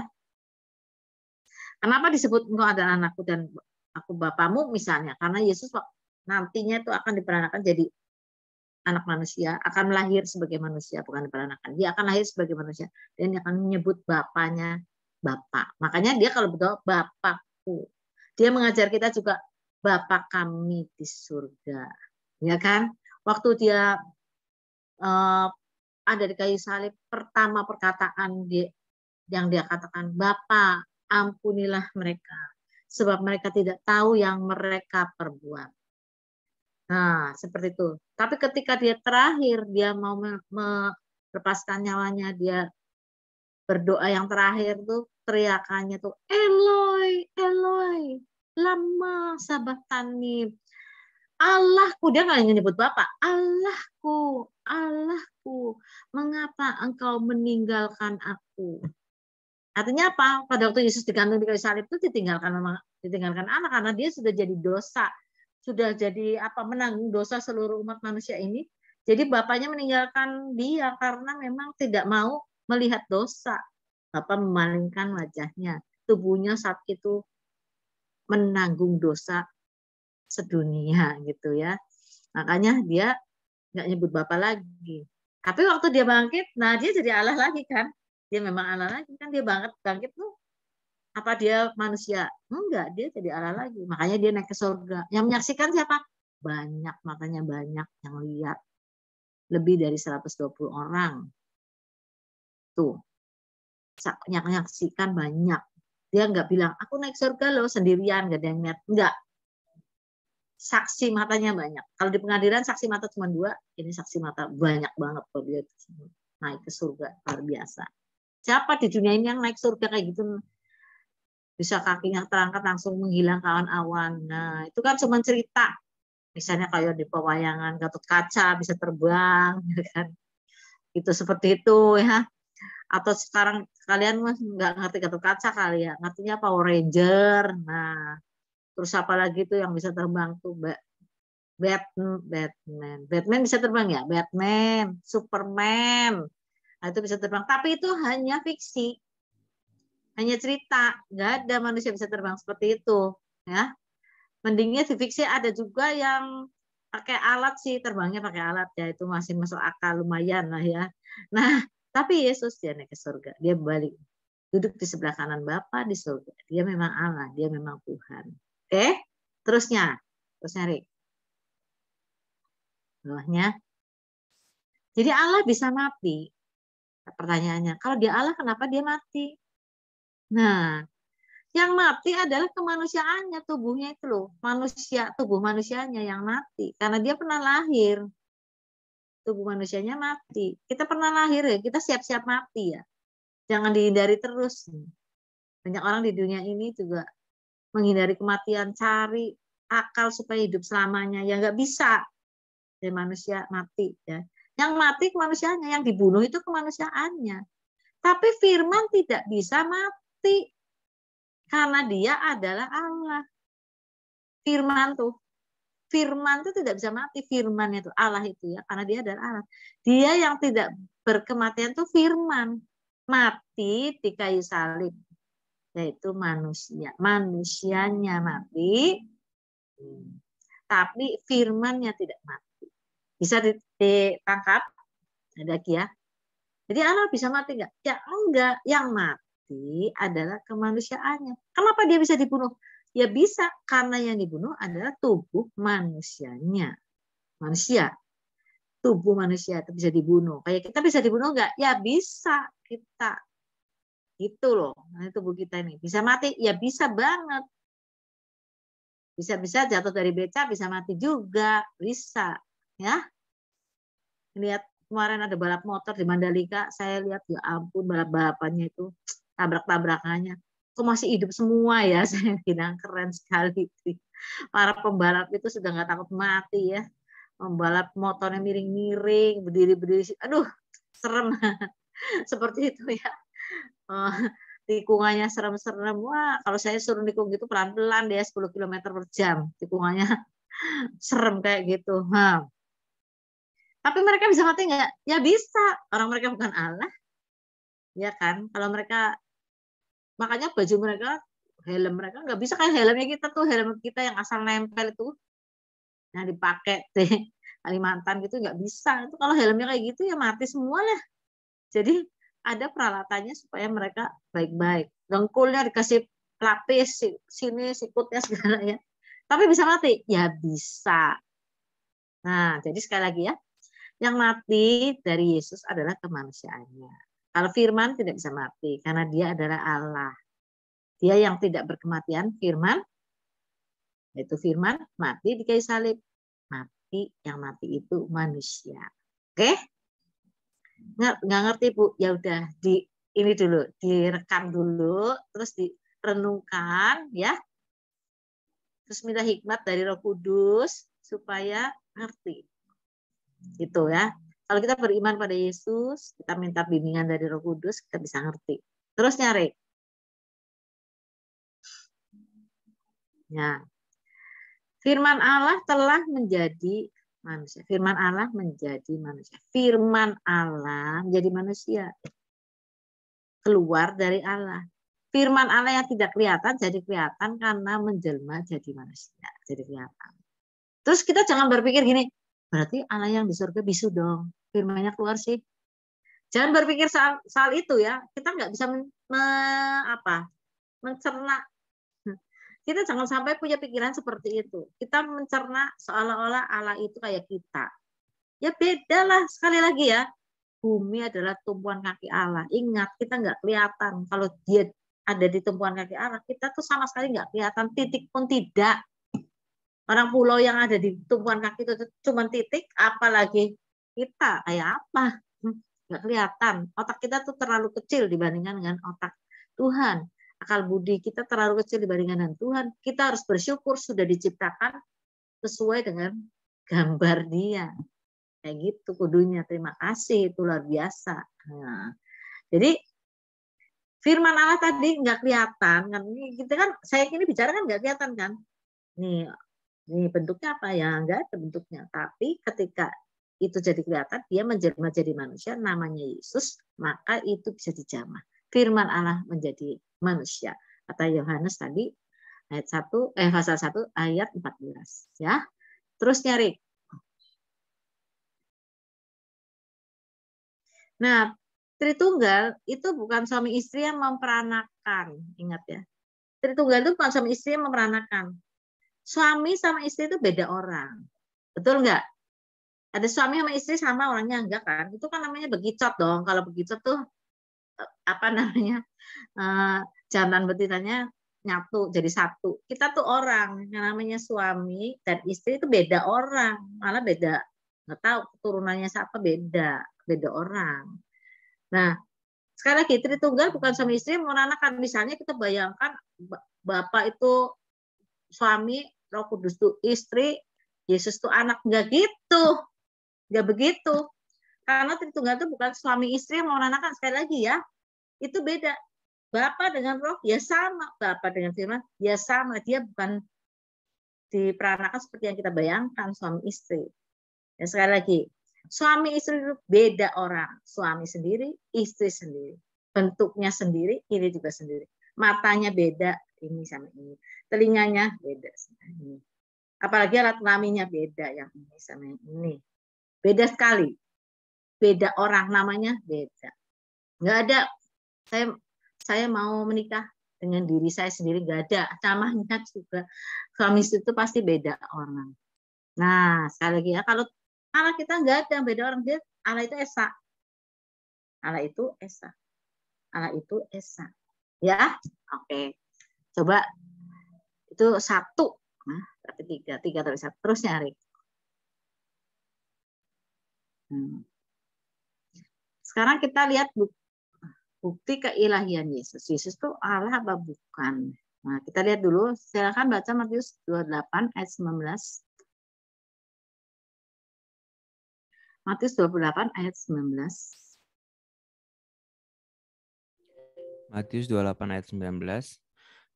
Kenapa disebut engkau adalah anakku dan aku bapamu misalnya? Karena Yesus nantinya itu akan diperanakan jadi anak manusia, akan lahir sebagai manusia, bukan diperanakan. Dia akan lahir sebagai manusia dan dia akan menyebut bapaknya Bapak. Makanya dia kalau berdoa Bapakku. Dia mengajar kita juga Bapa kami di surga. Ya kan? Waktu dia ada di kayu salib, pertama perkataan yang dia katakan, Bapa, ampunilah mereka, sebab mereka tidak tahu yang mereka perbuat. Nah, seperti itu. Tapi ketika dia terakhir, dia mau melepaskan nyawanya, dia berdoa yang terakhir tuh, teriakannya tuh, Eloi, Eloi, lama sabachthani. Allahku, dia nggak nyebut Bapak, Allahku, Allahku, mengapa engkau meninggalkan aku? Artinya apa? Pada waktu Yesus digantung di kayu salib itu ditinggalkan anak, karena dia sudah jadi dosa, sudah jadi menanggung dosa seluruh umat manusia ini. Jadi bapaknya meninggalkan dia karena memang tidak mau melihat dosa. Bapak memalingkan wajahnya, tubuhnya saat itu menanggung dosa sedunia gitu ya. Makanya dia nggak nyebut Bapak lagi. Tapi waktu dia bangkit, nah dia jadi Allah lagi kan. Dia memang Allah lagi kan, dia bangkit tuh. Apa dia manusia? Enggak, dia jadi Allah lagi. Makanya dia naik ke surga. Yang menyaksikan siapa? Banyak, makanya banyak yang lihat. Lebih dari 120 orang. Tuh. Yang menyaksikan banyak. Dia nggak bilang, aku naik surga loh sendirian, nggak ada yang lihat. Enggak. Saksi matanya banyak. Kalau di pengadilan saksi mata cuma 2, ini saksi mata banyak banget kalau dia naik ke surga, luar biasa. Siapa di dunia ini yang naik surga kayak gitu? Bisa kakinya terangkat langsung menghilang ke awan-awan. Nah, itu kan cuma cerita. Misalnya kayak di pewayangan Gatot Kaca bisa terbang, gitu kan. Itu seperti itu ya. Atau sekarang kalian nggak ngerti Gatot Kaca kali ya, ngertinya Power Ranger. Nah, terus apa lagi tuh yang bisa terbang tuh? Batman bisa terbang ya, Batman, Superman. Nah, itu bisa terbang. Tapi itu hanya fiksi, hanya cerita. Nggak ada manusia bisa terbang seperti itu, ya. Mendingnya di fiksi ada juga yang pakai alat sih, terbangnya pakai alat ya, itu masih masuk akal lumayan lah ya. Nah, tapi Yesus dia naik ke surga, dia balik duduk di sebelah kanan Bapa di surga. Dia memang Allah, dia memang Tuhan. Oke? Terusnya Rick. Bawahnya. Jadi Allah bisa mati. Pertanyaannya, kalau dia Allah kenapa dia mati? Nah, yang mati adalah kemanusiaannya, tubuhnya itu loh. Tubuh manusianya yang mati. Karena dia pernah lahir. Tubuh manusianya mati. Kita pernah lahir ya, kita siap-siap mati ya. Jangan dihindari terus. Banyak orang di dunia ini juga menghindari kematian, cari akal supaya hidup selamanya. Ya nggak bisa. Dan manusia mati ya. Yang mati kemanusiaannya, yang dibunuh itu kemanusiaannya. Tapi firman tidak bisa mati. Karena dia adalah Allah. Firman itu tidak bisa mati. Firman itu Allah itu ya. Karena dia adalah Allah. Dia yang tidak berkematian itu firman. Mati di kayu salib. Yaitu manusia. Manusianya mati. Tapi firmannya tidak mati. Bisa ditangkap? Ada lagi ya. Jadi Allah bisa mati nggak? Ya enggak. Yang mati adalah kemanusiaannya. Kenapa dia bisa dibunuh? Ya bisa karena yang dibunuh adalah tubuh manusianya. Manusia. Tubuh manusia itu bisa dibunuh. Kayak kita bisa dibunuh nggak? Ya bisa kita. Gitu loh. Nah, tubuh kita ini. Bisa mati? Ya bisa banget. Bisa-bisa jatuh dari beca, bisa mati juga. Bisa. Ya. Lihat kemarin ada balap motor di Mandalika, saya lihat ya ampun balap-balapannya itu tabrak-tabrakannya. Kok masih hidup semua ya, saya bilang keren sekali. Para pembalap itu sudah nggak takut mati ya. Membalap motornya miring-miring, berdiri-berdiri, aduh serem. Seperti itu ya. Tikungannya serem-serem. Wah, kalau saya suruh nikung gitu pelan-pelan dia 10 km per jam. Tikungannya serem kayak gitu. Tapi mereka bisa mati nggak? Ya bisa. Orang mereka bukan Allah. Ya kan? Kalau mereka, makanya baju mereka, helm mereka nggak bisa kayak helmnya kita tuh. Helm kita yang asal nempel itu. Yang dipakai di Kalimantan gitu nggak bisa. Itu kalau helmnya kayak gitu ya mati semua lah. Jadi ada peralatannya supaya mereka baik-baik. Dengkulnya dikasih lapis, sini sikutnya segala ya. Tapi bisa mati? Ya bisa. Nah, jadi sekali lagi ya. Yang mati dari Yesus adalah kemanusiaannya. Kalau firman tidak bisa mati karena dia adalah Allah. Dia yang tidak berkematian, firman, yaitu firman, mati di kayu salib. Mati, yang mati itu manusia. Oke? Nggak ngerti Bu? Ya udah ini dulu, direkam dulu, terus direnungkan ya. Terus minta hikmat dari Roh Kudus supaya ngerti. Gitu ya. Kalau kita beriman pada Yesus, kita minta bimbingan dari Roh Kudus, kita bisa ngerti. Terus nyari. Ya. Firman Allah telah menjadi manusia. Firman Allah menjadi manusia. Firman Allah menjadi manusia. Keluar dari Allah. Firman Allah yang tidak kelihatan jadi kelihatan karena menjelma jadi manusia. Jadi kelihatan. Terus kita jangan berpikir gini, berarti Allah yang di surga bisu dong. Firman-Nya keluar sih. Jangan berpikir soal itu ya. Kita nggak bisa mencerna. Kita jangan sampai punya pikiran seperti itu. Kita mencerna seolah-olah Allah itu kayak kita. Ya beda lah. Sekali lagi ya. Bumi adalah tumpuan kaki Allah. Ingat, kita nggak kelihatan. Kalau dia ada di tumpuan kaki Allah, kita tuh sama sekali nggak kelihatan. Titik pun tidak. Orang pulau yang ada di tumpuan kaki itu cuma titik, apalagi kita kayak apa? Nggak kelihatan. Otak kita tuh terlalu kecil dibandingkan dengan otak Tuhan. akal budi kita terlalu kecil dibandingkan dengan Tuhan. Kita harus bersyukur sudah diciptakan sesuai dengan gambar Dia. Kayak gitu kudunya. Terima kasih, itu luar biasa. Nah, jadi firman Allah tadi nggak kelihatan kan? Kita kan saya ini bicara kan nggak kelihatan kan? Nih bentuknya apa ya? Nggak ada bentuknya. Tapi ketika itu jadi kelihatan, dia menjelma jadi manusia, namanya Yesus, maka itu bisa dijamah. Firman Allah menjadi manusia. Kata Yohanes tadi ayat 1 pasal 1 ayat 14 ya. Terus nyari. Nah, Tritunggal itu bukan suami istri yang memperanakan, ingat ya. Tritunggal itu bukan suami istri yang memperanakan. Suami sama istri itu beda orang. Betul nggak? Ada suami sama istri sama orangnya enggak kan? Itu kan namanya begicot dong. Kalau begicot tuh apa namanya? Jantan betinanya nyatu jadi satu. Kita tuh orang yang namanya suami dan istri itu beda orang, malah beda. Nggak tahu keturunannya siapa, beda orang. Nah, sekali lagi Tritunggal bukan suami istri memperanakan. Misalnya kita bayangkan Bapak itu suami, Roh Kudus itu istri, Yesus itu anak, enggak gitu. Enggak begitu. Karena Tritunggal itu bukan suami istri yang memperanakan. Sekali lagi ya, itu beda. Bapa dengan Roh ya sama, Bapa dengan Firman ya sama. Dia bukan diperanakan seperti yang kita bayangkan suami istri. Ya, sekali lagi, suami istri itu beda orang. Suami sendiri, istri sendiri. Bentuknya sendiri, ini juga sendiri. Matanya beda, ini sama ini. Telinganya beda sama ini. Apalagi alat kelaminnya beda, yang ini sama yang ini. Beda sekali. Beda orang, namanya beda. Nggak ada, saya mau menikah dengan diri saya sendiri, nggak ada. Namanya juga suami istri itu pasti beda orang. Nah, sekali lagi ya, kalau Allah kita nggak ada beda orang, dia Allah itu esa. Allah itu esa. Allah itu esa. Ya, oke. Coba itu satu, nah, tapi tiga tapi satu. Terus nyari. Sekarang kita lihat bukti keilahian Yesus. Yesus itu Allah apa bukan? Nah, kita lihat dulu. Silakan baca Matius 28 ayat 19. Matius 28 ayat 19. Matius 28 ayat 19.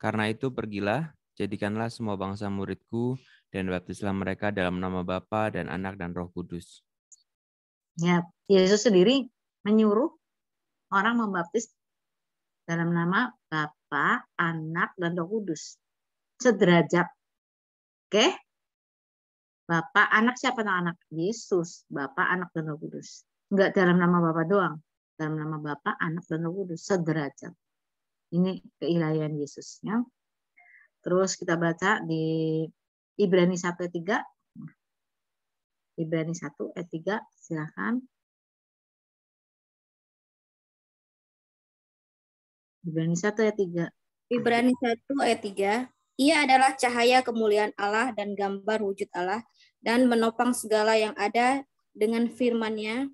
Karena itu pergilah, jadikanlah semua bangsa muridku, dan baptislah mereka dalam nama Bapa dan Anak dan Roh Kudus. Ya, Yesus sendiri menyuruh orang membaptis dalam nama Bapa, Anak, dan Roh Kudus. Sederajat. Oke? Bapa, Anak, siapa nama anak? Yesus. Bapa, Anak, dan Roh Kudus. Enggak dalam nama Bapa doang. Dalam nama Bapa, Anak, dan Roh Kudus. Sederajat. Ini keilahian Yesusnya. Terus kita baca di Ibrani 1 ayat 3. Ibrani 1 ayat 3. Silakan. Ibrani 1 ayat 3. Ibrani 1 ayat 3. Ia adalah cahaya kemuliaan Allah dan gambar wujud Allah, dan menopang segala yang ada dengan firman-Nya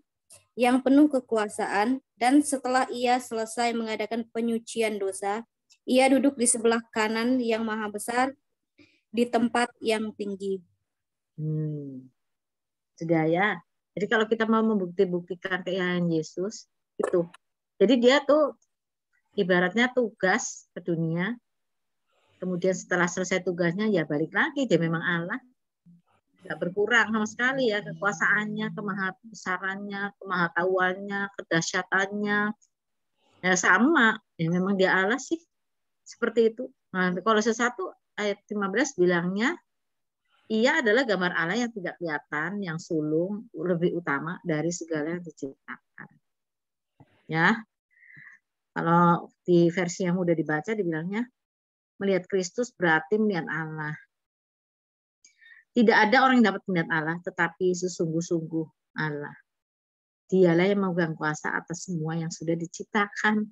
yang penuh kekuasaan, dan setelah ia selesai mengadakan penyucian dosa, ia duduk di sebelah kanan yang maha besar di tempat yang tinggi. Sudah ya. Jadi kalau kita mau membuktikan keilahian Yesus, itu. Jadi dia tuh ibaratnya tugas ke dunia, kemudian setelah selesai tugasnya ya balik lagi, dia memang Allah. Nggak berkurang sama sekali ya kekuasaannya, kemahabesarannya, kemahatauannya, kedahsyatannya. Ya sama, ya memang dia Allah sih. Seperti itu. Nah, Kolose 1 ayat 15 bilangnya, ia adalah gambar Allah yang tidak kelihatan, yang sulung, lebih utama dari segala yang diciptakan. Ya. Kalau di versi yang udah dibaca dibilangnya, melihat Kristus berarti melihat Allah. Tidak ada orang yang dapat melihat Allah, tetapi sesungguh-sungguh Allah. Dialah yang memegang kuasa atas semua yang sudah diciptakan.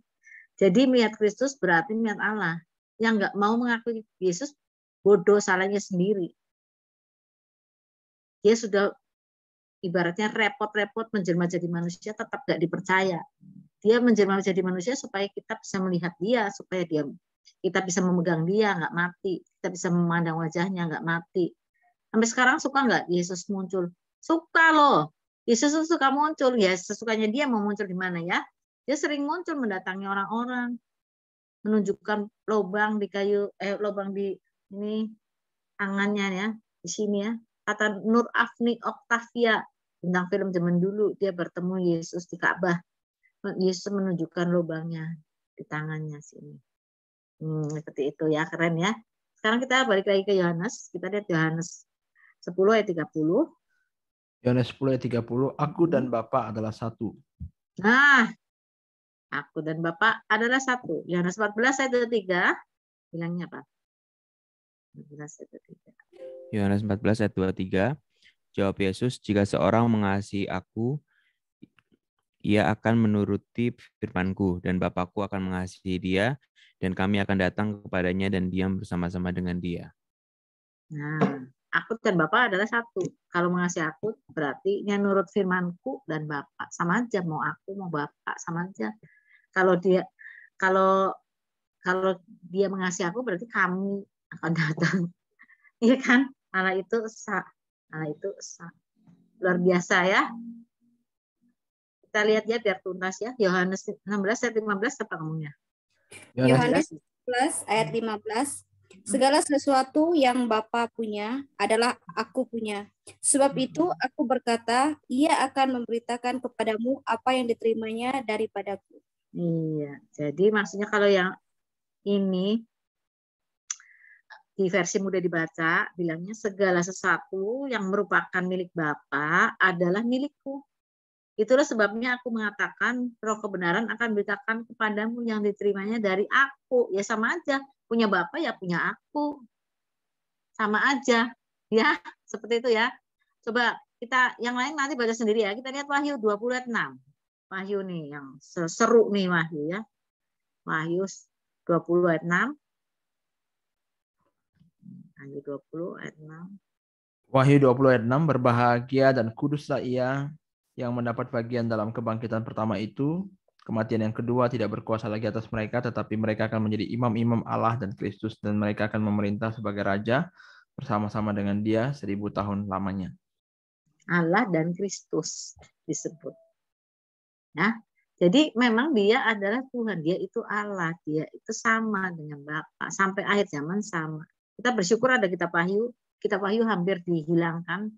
Jadi melihat Kristus berarti melihat Allah. Yang nggak mau mengakui Yesus, bodoh, salahnya sendiri. Dia sudah ibaratnya repot-repot menjelma jadi manusia, tetap nggak dipercaya. Dia menjelma jadi manusia supaya kita bisa melihat dia, supaya dia Kita bisa memegang dia, nggak mati. Kita bisa memandang wajahnya, nggak mati. Sampai sekarang suka nggak Yesus muncul? Suka loh. Yesus suka muncul. Ya, sesukanya dia mau muncul di mana ya. Dia sering muncul mendatangi orang-orang. Menunjukkan lubang di kayu, lubang di ini tangannya ya. Di sini ya. Kata Nur Afni Octavia tentang film zaman dulu. Dia bertemu Yesus di Ka'bah. Yesus menunjukkan lubangnya di tangannya sini. Seperti itu ya, keren ya. Sekarang kita balik lagi ke Yohanes. Kita lihat Yohanes 10 ayat 30. Yohanes 10 ayat 30, aku dan Bapa adalah satu. Nah, aku dan Bapa adalah satu. Yohanes 14 ayat 23 bilangnya apa? 14 ayat 23. Yohanes 14 ayat 23. Jawab Yesus, jika seorang mengasihi aku, ia akan menuruti firman-Ku, dan Bapa-Ku akan mengasihi dia, dan kami akan datang kepadanya dan diam bersama-sama dengan dia. Nah, aku dan Bapa adalah satu. Kalau mengasihi aku, berarti yang nurut firman-Ku dan Bapa. Sama aja, mau aku, mau Bapa, sama aja. Kalau dia mengasihi aku, berarti kami akan datang. Iya kan? Allah itu esa. Allah itu esa. Luar biasa ya. Kita lihat ya biar tuntas ya. Yohanes 16 ayat 15 apa kamunya? Yohanes 16 ayat 15. Segala sesuatu yang Bapa punya adalah aku punya. Sebab itu aku berkata, ia akan memberitakan kepadamu apa yang diterimanya daripadaku. Iya, jadi maksudnya kalau yang ini di versi mudah dibaca, bilangnya segala sesuatu yang merupakan milik Bapa adalah milikku. Itulah sebabnya aku mengatakan roh kebenaran akan beritakan kepadamu yang diterimanya dari aku. Ya sama aja, punya Bapa ya punya aku. Sama aja. Ya, seperti itu ya. Coba kita yang lain nanti baca sendiri ya. Kita lihat Wahyu 20 ayat 6. Wahyu nih yang seru nih Wahyu ya. Wahyu 20 ayat 6. Wahyu 20 ayat 6. Wahyu 20 ayat 6, berbahagia dan kuduslah ia yang mendapat bagian dalam kebangkitan pertama itu. Kematian yang kedua tidak berkuasa lagi atas mereka, tetapi mereka akan menjadi imam-imam Allah dan Kristus, dan mereka akan memerintah sebagai raja bersama-sama dengan dia 1000 tahun lamanya. Allah dan Kristus disebut. Nah, jadi memang dia adalah Tuhan, dia itu Allah, dia itu sama dengan Bapa sampai akhir zaman sama. Kita bersyukur ada kitab Wahyu. Kitab Wahyu hampir dihilangkan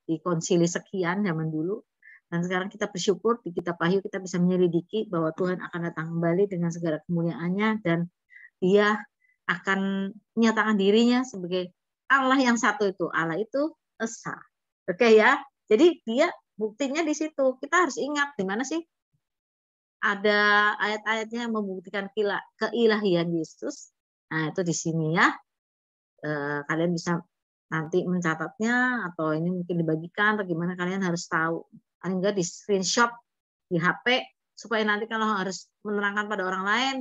di konsili sekian zaman dulu. Dan sekarang kita bersyukur di kitab Wahyu kita bisa menyelidiki bahwa Tuhan akan datang kembali dengan segala kemuliaannya dan dia akan menyatakan dirinya sebagai Allah yang satu itu. Allah itu esa. Oke ya. Jadi dia buktinya di situ. Kita harus ingat di mana sih ada ayat-ayatnya yang membuktikan keilahian Yesus. Nah, itu di sini ya. Kalian bisa nanti mencatatnya atau ini mungkin dibagikan atau gimana, kalian harus tahu. Paling enggak di screenshot di HP supaya nanti kalau harus menerangkan pada orang lain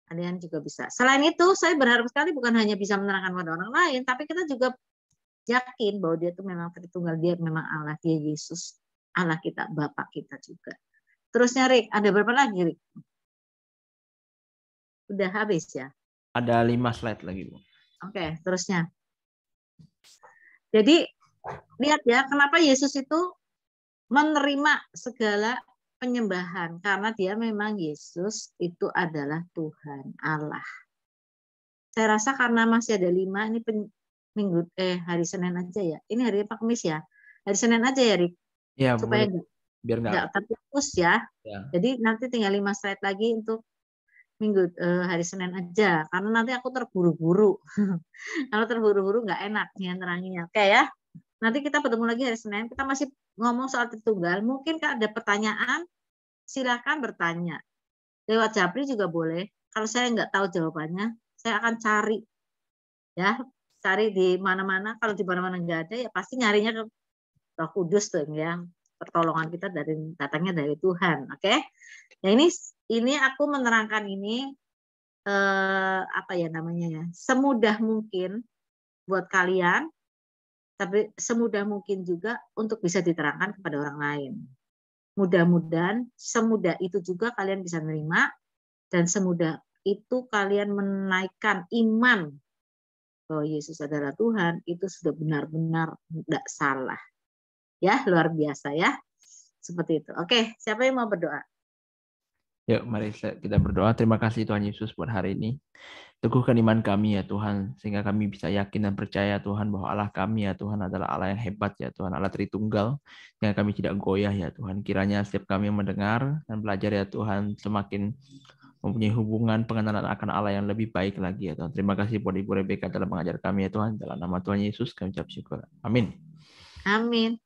kalian juga bisa. Selain itu saya berharap sekali bukan hanya bisa menerangkan pada orang lain, tapi kita juga yakin bahwa dia itu memang Tritunggal, dia memang Allah, dia Yesus, Allah kita, Bapa kita juga. Terusnya Rick, ada berapa lagi Rick? Udah habis ya? Ada 5 slide lagi, Bu. Oke, terusnya. Jadi lihat ya, kenapa Yesus itu menerima segala penyembahan, karena dia memang Yesus itu adalah Tuhan Allah. Saya rasa karena masih ada 5 ini hari Senin aja ya. Ini hari apa, Kamis ya? Hari Senin aja ya, Rik. Ya, supaya biar nggak terputus ya. Jadi nanti tinggal 5 slide lagi untuk hari Senin aja, karena nanti aku terburu-buru. Kalau terburu-buru nggak enak nih neranginnya. Oke ya. Nanti kita bertemu lagi hari Senin. Kita masih ngomong soal Tritunggal. Mungkin kalau ada pertanyaan, silakan bertanya. Lewat Japri juga boleh. Kalau saya nggak tahu jawabannya, saya akan cari. Ya, cari di mana-mana. Kalau di mana-mana nggak ada, ya pasti nyarinya ke Roh Kudus tuh ya. Pertolongan kita datangnya dari Tuhan. Oke? Ya ini aku menerangkan ini apa ya namanya ya? Semudah mungkin buat kalian. Tapi semudah mungkin juga untuk bisa diterangkan kepada orang lain. Mudah-mudahan semudah itu juga kalian bisa menerima dan semudah itu kalian menaikkan iman bahwa Yesus adalah Tuhan, itu sudah benar-benar tidak salah. Ya, luar biasa ya. Seperti itu. Oke, siapa yang mau berdoa? Yuk, mari kita berdoa. Terima kasih Tuhan Yesus buat hari ini. Teguhkan iman kami ya Tuhan, sehingga kami bisa yakin dan percaya Tuhan bahwa Allah kami ya Tuhan adalah Allah yang hebat ya Tuhan, Allah Tritunggal, sehingga kami tidak goyah ya Tuhan. Kiranya setiap kami yang mendengar dan belajar ya Tuhan, semakin mempunyai hubungan pengenalan akan Allah yang lebih baik lagi ya Tuhan. Terima kasih buat Ibu Rebecca telah mengajar kami ya Tuhan. Dalam nama Tuhan Yesus kami ucap syukur. Amin. Amin.